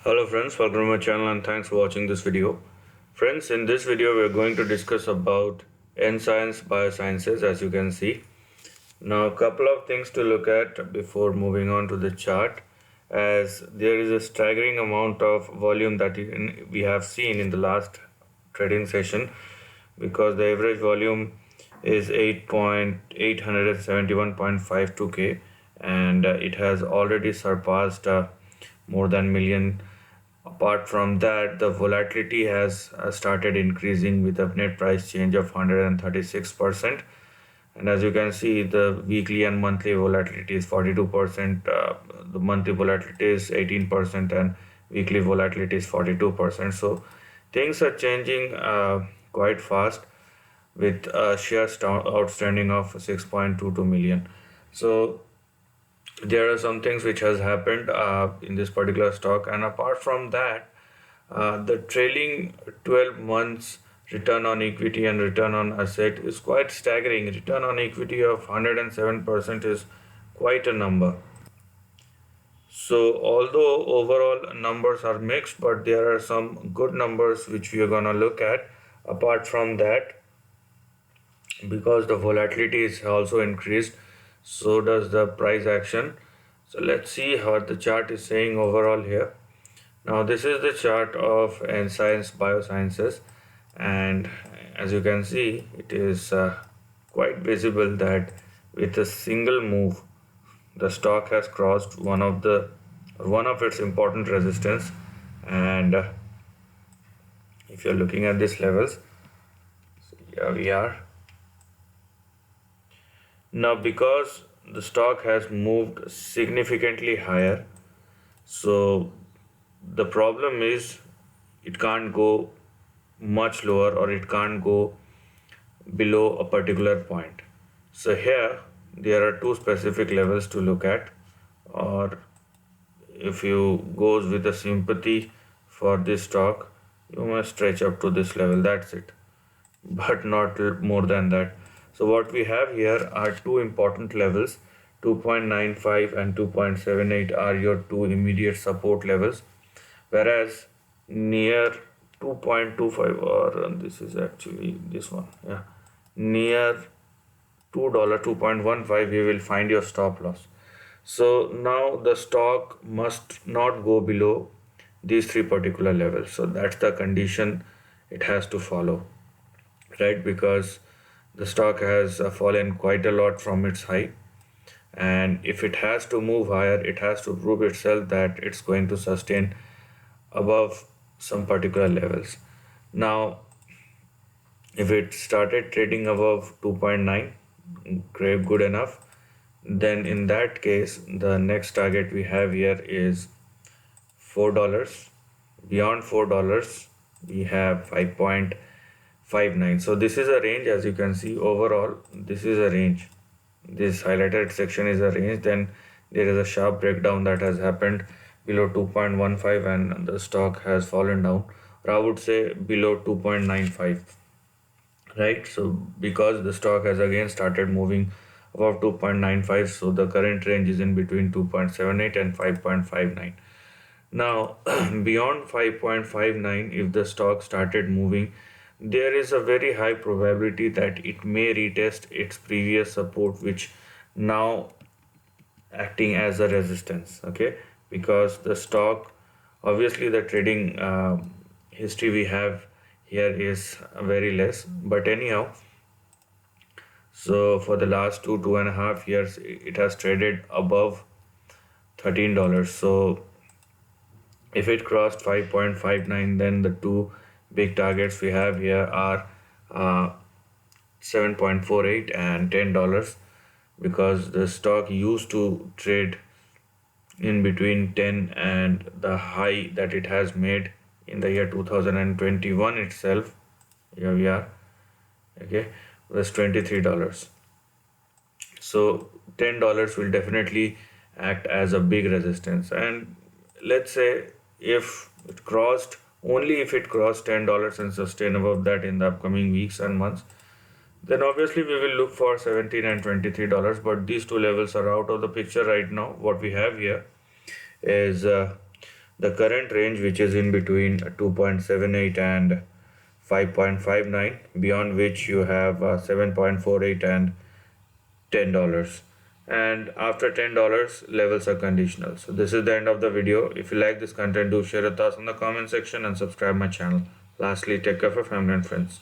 Hello friends, welcome to my channel and thanks for watching this video. Friends, in this video we are going to discuss about Ensysce Biosciences, as you can see. Now a couple of things to look at before moving on to the chart, as there is a staggering amount of volume that we have seen in the last trading session, because the average volume is 871.52k and it has already surpassed more than million. Apart from that, the volatility has started increasing with a net price change of 136%. And as you can see, the weekly and monthly volatility is 42%, the monthly volatility is 18%, and weekly volatility is 42%. So things are changing quite fast with a share outstanding of 6.22 million. So there are some things which has happened in this particular stock, and apart from that, the trailing 12 months return on equity and return on asset is quite staggering. Return on equity of 107% is quite a number. So although overall numbers are mixed, but there are some good numbers which we are gonna look at. Apart from that, because the volatility is also increased, so does the price action. So let's see what the chart is saying overall here. Now this is the chart of Ensysce Biosciences, and as you can see, it is quite visible that with a single move the stock has crossed one of its important resistance. And if you're looking at these levels, so here we are. Now because the stock has moved significantly higher, so the problem is it can't go much lower, or it can't go below a particular point. So here there are two specific levels to look at, or if you goes with a sympathy for this stock, you must stretch up to this level, that's it, but not more than that. So what we have here are two important levels. 2.95 and 2.78 are your two immediate support levels, whereas near 2.25, or this is actually this one, yeah, near $2 2.15 you will find your stop loss. So now the stock must not go below these three particular levels. So that's the condition it has to follow, right? Because the stock has fallen quite a lot from its high, and if it has to move higher, it has to prove itself that it's going to sustain above some particular levels. Now if it started trading above 2.9, great, good enough, then in that case the next target we have here is $4. Beyond $4 we have 5.59. so this is a range. As you can see, overall this is a range. This highlighted section is a range. Then there is a sharp breakdown that has happened below 2.15 and the stock has fallen down, or I would say below 2.95, right? So because the stock has again started moving above 2.95, so the current range is in between 2.78 and 5.59. Now beyond 5.59, if the stock started moving, there is a very high probability that it may retest its previous support, which now acting as a resistance. Okay, because the stock, obviously the trading history we have here is very less, but anyhow, so for the last 2.5 years it has traded above $13. So if it crossed 5.59, then the two big targets we have here are 7.48 and $10, because the stock used to trade in between 10 and the high that it has made in the year 2021 itself, here we are, okay, was $23. So $10 will definitely act as a big resistance. And let's say if it crossed, only if it crossed $10 and sustain above that in the upcoming weeks and months, then obviously we will look for $17 and $23. But these two levels are out of the picture right now. What we have here is the current range, which is in between 2.78 and 5.59, beyond which you have 7.48 and $10. And after $10, levels are conditional. So this is the end of the video. If you like this content, do share your thoughts in the comment section and subscribe my channel. Lastly, take care of your family and friends.